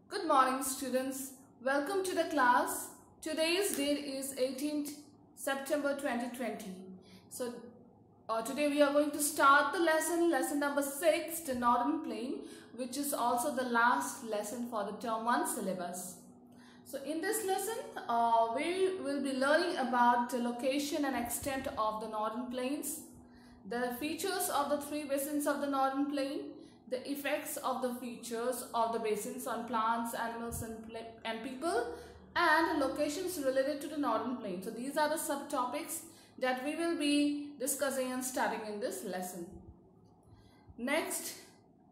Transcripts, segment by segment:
Good morning, students. Welcome to the class. Today's date is 18th September 2020. So, today we are going to start the lesson number 6, the Northern Plain, which is also the last lesson for the term 1 syllabus. So, in this lesson, we will be learning about the location and extent of the Northern Plains, the features of the three basins of the Northern Plain, the effects of the features of the basins on plants, animals and people, and locations related to the Northern Plain. So these are the subtopics that we will be discussing and studying in this lesson. Next,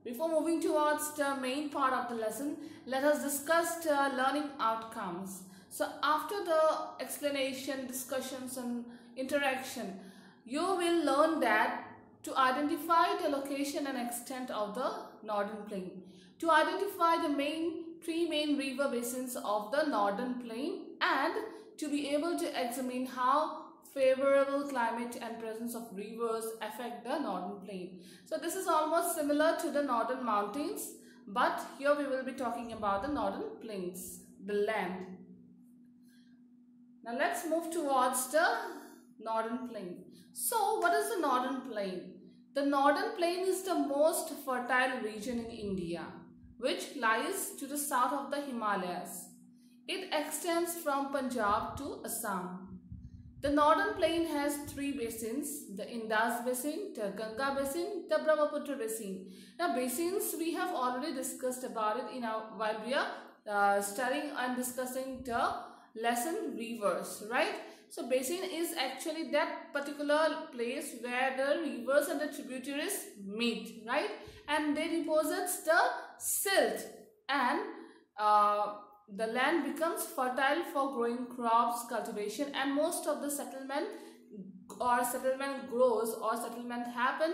before moving towards the main part of the lesson, let us discuss the learning outcomes. So after the explanation, discussions and interaction, you will learn that to identify the location and extent of the Northern Plain, to identify the three main river basins of the Northern Plain, and to be able to examine how favorable climate and presence of rivers affect the Northern Plain. So this is almost similar to the Northern Mountains, but here we will be talking about the Northern Plains, the land. Now let's move towards the Northern Plain. So what is the Northern Plain? The Northern Plain is the most fertile region in India, which lies to the south of the Himalayas. It extends from Punjab to Assam. The Northern Plain has three basins: the Indus Basin, the Ganga Basin, the Brahmaputra Basin. Now basins we have already discussed about it while we are studying and discussing the lesson rivers, right? So basin is actually that particular place where the rivers and the tributaries meet, right? And they deposits the silt, and the land becomes fertile for growing crops, cultivation, and most of the settlement grows or settlement happen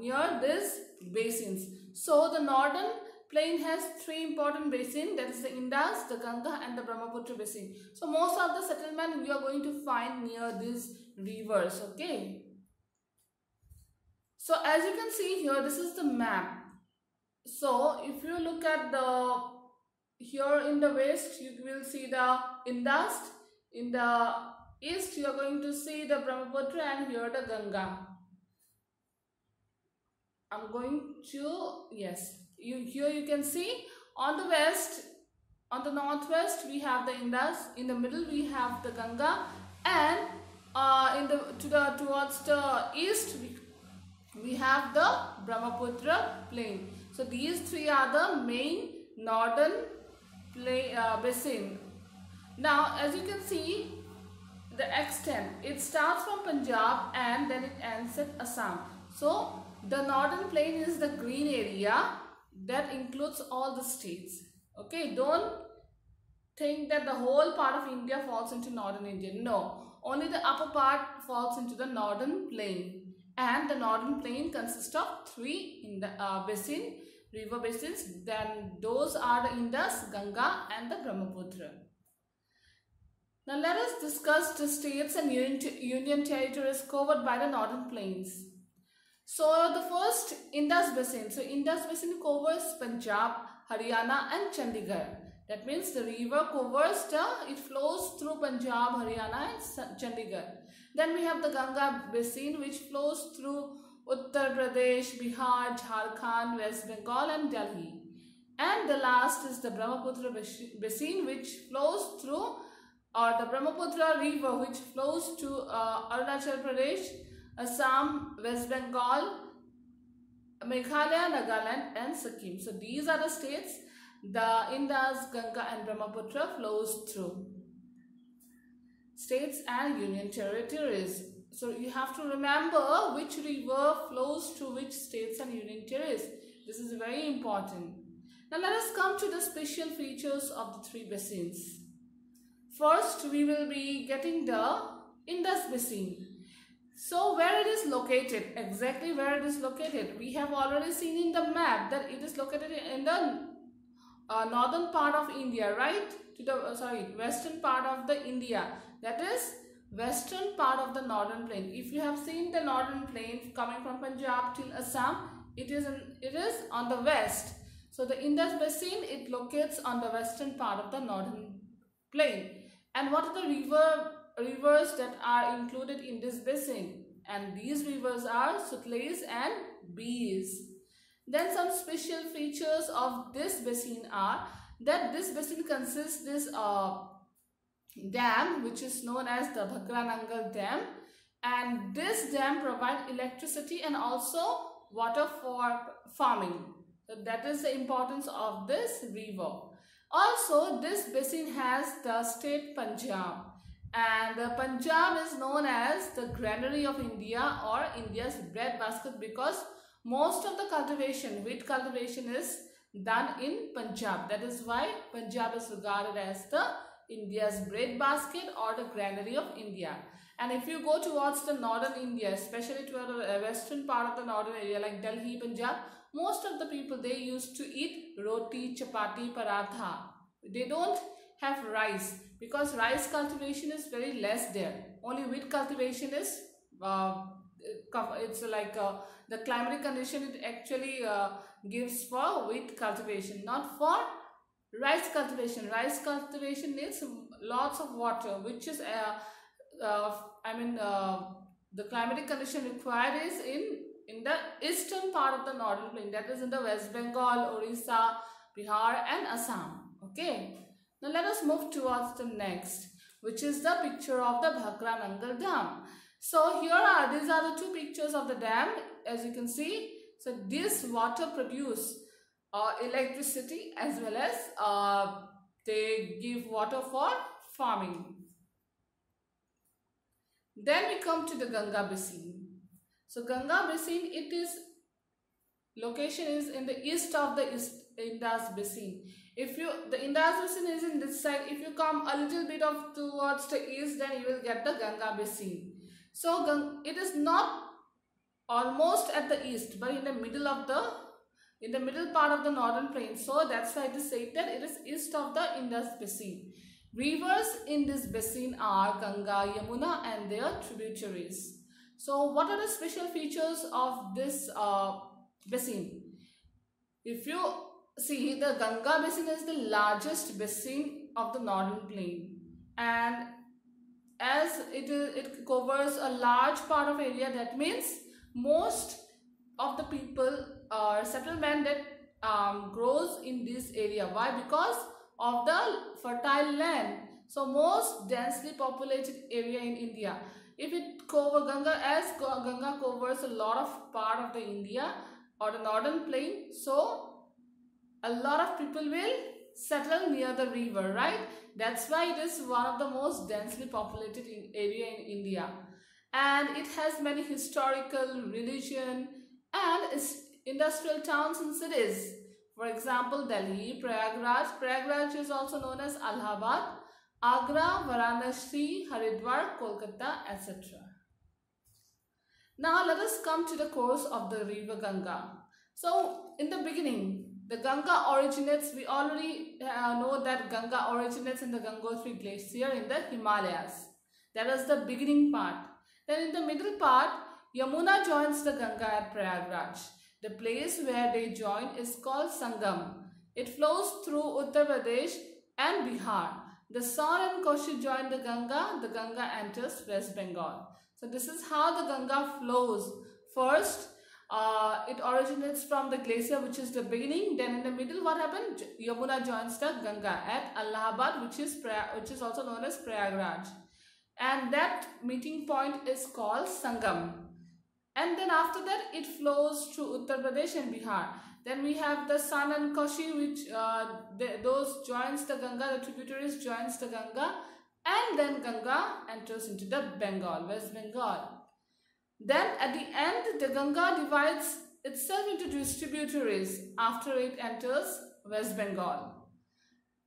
near these basins. So the Northern Plain has three important basins, that is the Indus, the Ganga and the Brahmaputra basin. So most of the settlement you are going to find near these rivers, okay. So as you can see here, this is the map. So if you look at here in the west, you will see the Indus. In the east, you are going to see the Brahmaputra, and here the Ganga. I'm going to, yes. Here you can see on the west, on the northwest we have the Indus, in the middle we have the Ganga, and towards the east we have the Brahmaputra plain. So these three are the main northern basin. Now as you can see, the extent, it starts from Punjab and then it ends at Assam. So the Northern Plain is the green area that includes all the states. Okay, don't think that the whole part of India falls into Northern India. No, only the upper part falls into the Northern Plain, and the Northern Plain consists of three in the river basins. Then those are the Indus, Ganga and the Brahmaputra. Now let us discuss the states and union territories covered by the Northern Plains. So the first, Indus Basin. So Indus Basin covers Punjab, Haryana and Chandigarh. That means the river covers it flows through Punjab, Haryana and Chandigarh. Then we have the Ganga Basin, which flows through Uttar Pradesh, Bihar, Jharkhand, West Bengal and Delhi. And the last is the Brahmaputra Basin, which flows through, or the Brahmaputra River, which flows to Arunachal Pradesh, Assam, West Bengal, Meghalaya, Nagaland and Sikkim. So these are the states the Indus, Ganga and Brahmaputra flows through. States and union territories. So you have to remember which river flows to which states and union territories. This is very important. Now let us come to the special features of the three basins. First we will be getting the Indus Basin. So where it is located, exactly where it is located, we have already seen in the map that it is located in the northern part of India, right? Western part of the India. That is western part of the Northern Plain. If you have seen the Northern Plain coming from Punjab till Assam, it is on the west. So the Indus Basin, it locates on the western part of the northern plain. And what are the rivers that are included in this basin? And these rivers are Sutlej and Beas. Then some special features of this basin are that this basin consists this dam which is known as the Bhakra Nangal Dam, and this dam provides electricity and also water for farming. So that is the importance of this river. Also, this basin has the state Punjab, and the Punjab is known as the granary of India or India's breadbasket because most of the cultivation, wheat cultivation, is done in Punjab. That is why Punjab is regarded as the India's breadbasket or the granary of India. And if you go towards the northern India, especially to the western part of the northern area like Delhi, Punjab, most of the people, they used to eat roti, chapati, paratha. They don't have rice because rice cultivation is very less there. Only wheat cultivation is, it's like the climatic condition, it actually gives for wheat cultivation, not for rice cultivation. Rice cultivation needs lots of water, which is the climatic condition required is in the eastern part of the northern plain, that is in the West Bengal, Orissa, Bihar and Assam. Okay, now let us move towards the next, which is the picture of the Bhakra Nangal Dam. So these are the two pictures of the dam, as you can see. So this water produce electricity as well as they give water for farming. Then we come to the Ganga Basin. So Ganga Basin, location is in the east of the Indus Basin. The Indus Basin is in this side. If you come a little bit towards the east, then you will get the Ganga Basin. So it is not almost at the east, but in the middle part of the northern plain. So that's why it is said that it is east of the Indus Basin. Rivers in this basin are Ganga, Yamuna and their tributaries. So what are the special features of this basin? If you see, the Ganga Basin is the largest basin of the northern plain, and as it covers a large part of area, that means most of the people or settlement that grows in this area. Why? Because of the fertile land. So most densely populated area in India. If it covers Ganga covers a lot of part of the India or the northern plain, so a lot of people will settle near the river, right? That's why it is one of the most densely populated area in India. And it has many historical, religion and industrial towns and cities. For example, Delhi, Prayagraj. Prayagraj is also known as Allahabad, Agra, Varanasi, Haridwar, Kolkata, etc. Now let us come to the course of the river Ganga. So in the beginning, the Ganga originates, we already know that Ganga originates in the Gangotri Glacier in the Himalayas. That is the beginning part. Then in the middle part, Yamuna joins the Ganga at Prayagraj. The place where they join is called Sangam. It flows through Uttar Pradesh and Bihar. The Son and Koshi join the Ganga enters West Bengal. So this is how the Ganga flows. First, it originates from the glacier, which is the beginning. Then in the middle, what happened? Yamuna joins the Ganga at Allahabad, which is also known as Prayagraj. And that meeting point is called Sangam. And then after that, it flows through Uttar Pradesh and Bihar. Then we have the Son and Koshi, which those joins the Ganga, the tributaries joins the Ganga, and then Ganga enters into the Bengal, West Bengal. Then at the end, the Ganga divides itself into tributaries after it enters West Bengal.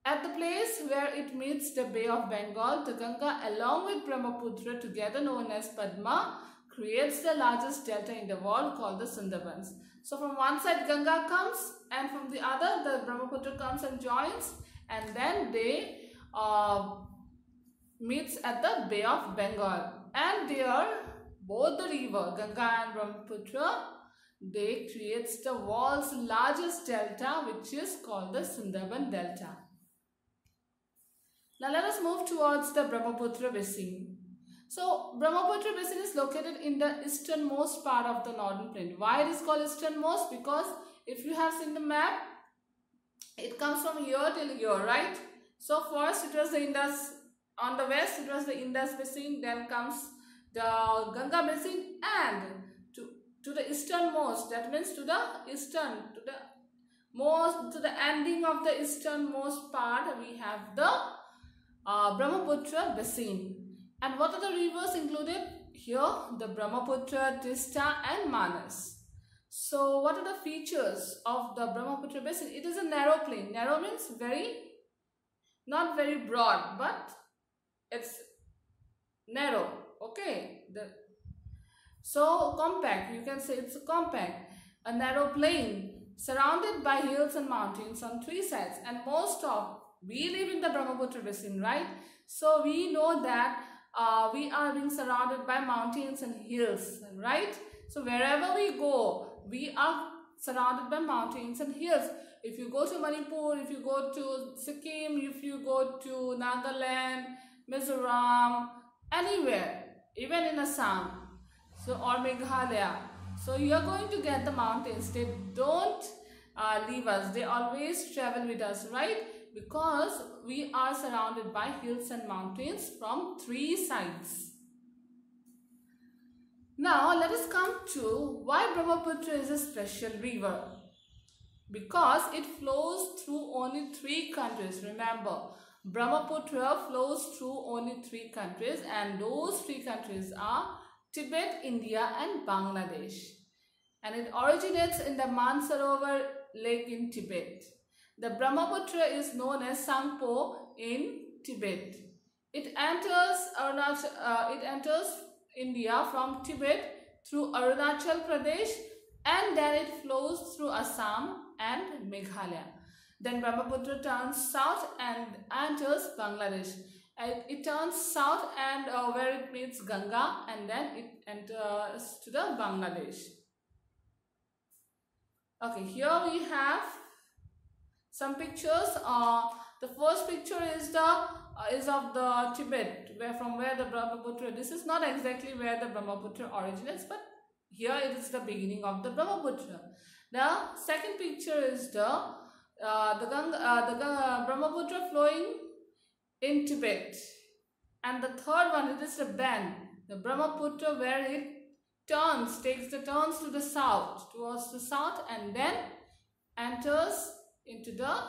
At the place where it meets the Bay of Bengal, the Ganga along with Brahmaputra, together known as Padma, creates the largest delta in the world called the Sundarbans. So from one side Ganga comes and from the other the Brahmaputra comes and joins, and then they meets at the Bay of Bengal, and there both the river Ganga and Brahmaputra, they creates the world's largest delta, which is called the Sundarban Delta. Now let us move towards the Brahmaputra Basin. So Brahmaputra Basin is located in the easternmost part of the northern plain. Why it is called easternmost? Because if you have seen the map, it comes from here till here, right? So first it was the Indus, on the west it was the Indus Basin, then comes the Ganga Basin, and to the easternmost, that means to the eastern, to the ending of the easternmost part, we have the Brahmaputra Basin. And what are the rivers included here? The Brahmaputra, Tista and Manas. So what are the features of the Brahmaputra Basin? It is a narrow plain. Narrow means not very broad, but it's narrow. Okay. So compact, you can say it's a compact. A narrow plain surrounded by hills and mountains on three sides. And we live in the Brahmaputra Basin, right? So we know that we are being surrounded by mountains and hills, right? So wherever we go, we are surrounded by mountains and hills. If you go to Manipur, if you go to Sikkim, if you go to Nagaland, Mizoram, anywhere, even in Assam, or Meghalaya, so you are going to get the mountains. They don't leave us. They always travel with us, right? Because we are surrounded by hills and mountains from three sides. Now let us come to why Brahmaputra is a special river. Because it flows through only three countries. Remember, Brahmaputra flows through only three countries, and those three countries are Tibet, India and Bangladesh. And it originates in the Mansarovar lake in Tibet. The Brahmaputra is known as Sangpo in Tibet. It enters India from Tibet through Arunachal Pradesh, and then it flows through Assam and Meghalaya. Then Brahmaputra turns south and enters Bangladesh. It turns south and where it meets Ganga, and then it enters to the Bangladesh. Okay, here we have some pictures. The first picture is of the Tibet, from where the Brahmaputra. This is not exactly where the Brahmaputra originates, but here it is the beginning of the Brahmaputra. The second picture is the Brahmaputra flowing in Tibet, and the third one, it is the bend, the Brahmaputra, where it takes the turns to the south, towards the south, and then enters into the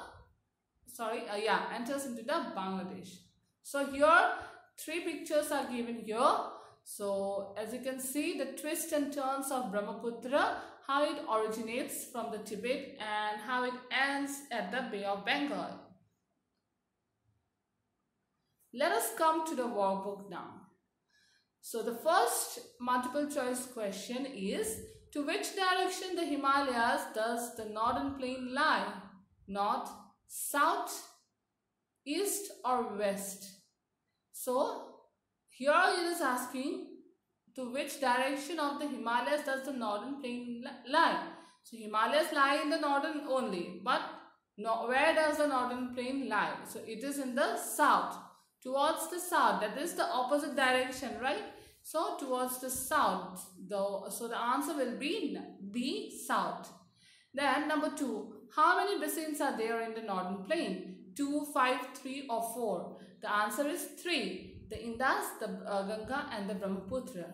Bangladesh. So here three pictures are given here. So as you can see, the twists and turns of Brahmaputra, how it originates from the Tibet and how it ends at the Bay of Bengal. Let us come to the workbook now. So the first multiple choice question is, to which direction the Himalayas does the northern plain lie? North, south, east or west? So here it is asking, to which direction of the Himalayas does the northern plain lie? So Himalayas lie in the northern only, but where does the northern plain lie? So it is in the south, towards the south. That is the opposite direction, right? So towards the south, so the answer will be B, south. Then number 2, how many basins are there in the northern plain? 2, 5, 3 or 4? The answer is 3. The Indus, the Ganga and the Brahmaputra.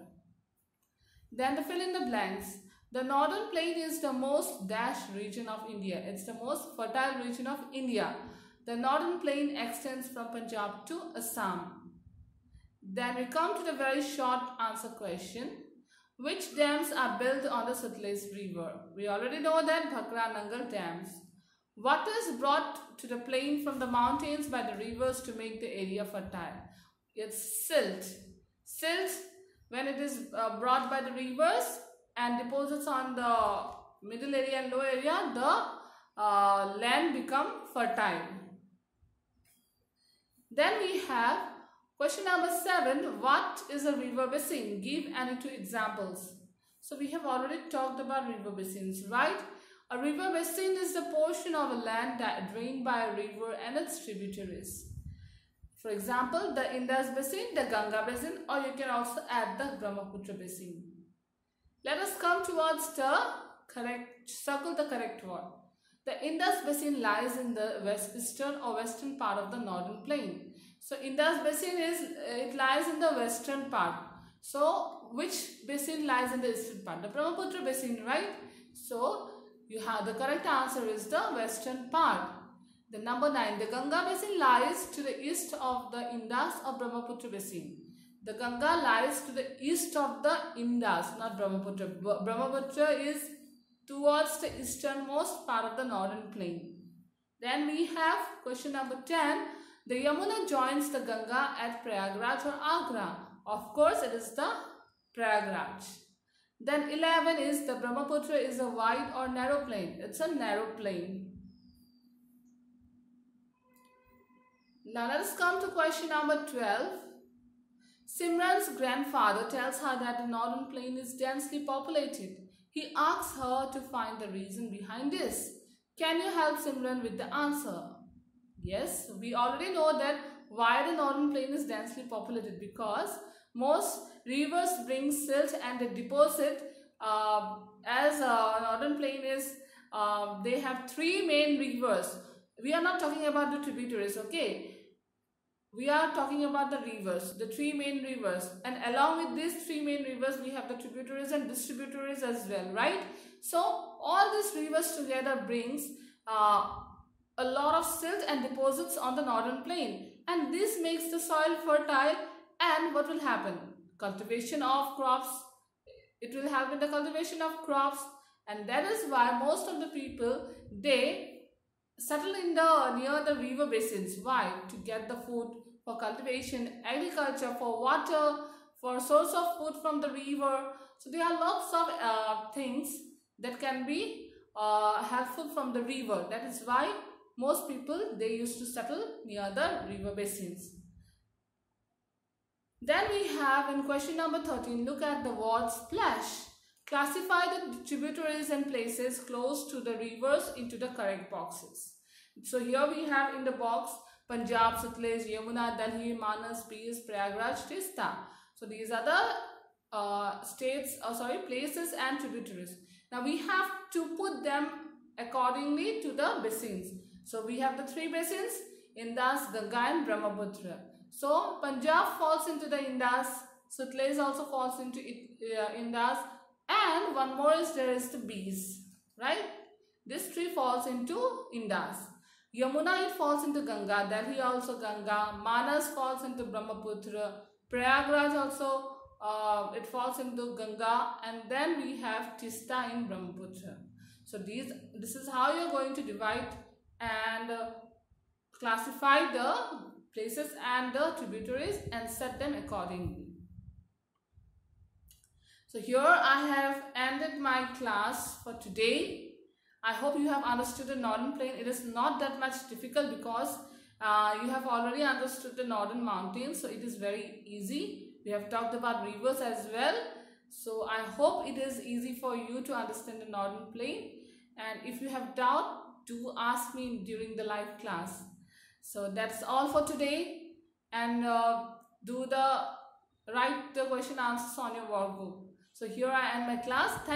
Then the fill in the blanks. The northern plain is the most dash region of India. It's the most fertile region of India. The northern plain extends from Punjab to Assam. Then we come to the very short answer question. Which dams are built on the Sutlej River? We already know that Bhakra Nangal dams. What is brought to the plain from the mountains by the rivers to make the area fertile? It's silt. Silt, when it is brought by the rivers and deposits on the middle area and low area, the land become fertile. Then we have question number 7. What is a river basin? Give any 2 examples. So we have already talked about river basins, right? A river basin is the portion of a land that drained by a river and its tributaries. For example, the Indus basin, the Ganga basin, or you can also add the Brahmaputra basin. Let us come towards the circle the correct word. The Indus basin lies in the eastern or western part of the northern plain. So Indus basin it lies in the western part. So which basin lies in the eastern part? The Brahmaputra basin, right? So you have the correct answer is the western part. The number 9, the Ganga basin lies to the east of the Indus or Brahmaputra basin. The Ganga lies to the east of the Indus, not Brahmaputra. Brahmaputra is towards the easternmost part of the northern plain. Then we have question number 10. The Yamuna joins the Ganga at Prayagraj or Agra. Of course, it is the Prayagraj. Then 11 is the Brahmaputra is a wide or narrow plain. It's a narrow plain. Now let us come to question number 12. Simran's grandfather tells her that the northern plain is densely populated. He asks her to find the reason behind this. Can you help Simran with the answer? Yes, we already know that why the northern plain is densely populated, because most rivers bring silt and they deposit. As northern plain is, they have 3 main rivers. We are not talking about the tributaries, okay? We are talking about the rivers, the 3 main rivers, and along with these 3 main rivers we have the tributaries and distributaries as well, right? So all these rivers together brings a lot of silt and deposits on the northern plain, and this makes the soil fertile. And what will happen? Cultivation of crops. It will help in the cultivation of crops, and that is why most of the people, they settle in near the river basins. Why? To get the food for cultivation, agriculture, for water, for source of food from the river. So there are lots of things that can be helpful from the river. That is why most people, they used to settle near the river basins. Then we have in question number 13, look at the word splash. Classify the tributaries and places close to the rivers into the correct boxes. So here we have in the box Punjab, Sutlej, Yamuna, Delhi, Manas, Beas, Prayagraj, Tista. So these are the places and tributaries. Now we have to put them accordingly to the basins. So we have the 3 basins, Indus, Ganga and Brahmaputra. So Punjab falls into the Indus, Sutlej also falls into Indus, and one more is there is the Beas, right? This 3 falls into Indus. Yamuna, it falls into Ganga, Delhi also Ganga, Manas falls into Brahmaputra, Prayagraj also it falls into Ganga, and then we have Tista in Brahmaputra. So this is how you are going to divide and classify the places and the tributaries and set them accordingly. So here I have ended my class for today. I hope you have understood the northern plain. It is not that much difficult because you have already understood the northern mountains. So it is very easy. We have talked about rivers as well. So I hope it is easy for you to understand the northern plain. And if you have doubt, do ask me during the live class. So that's all for today. And write the question answers on your workbook. So here I end my class.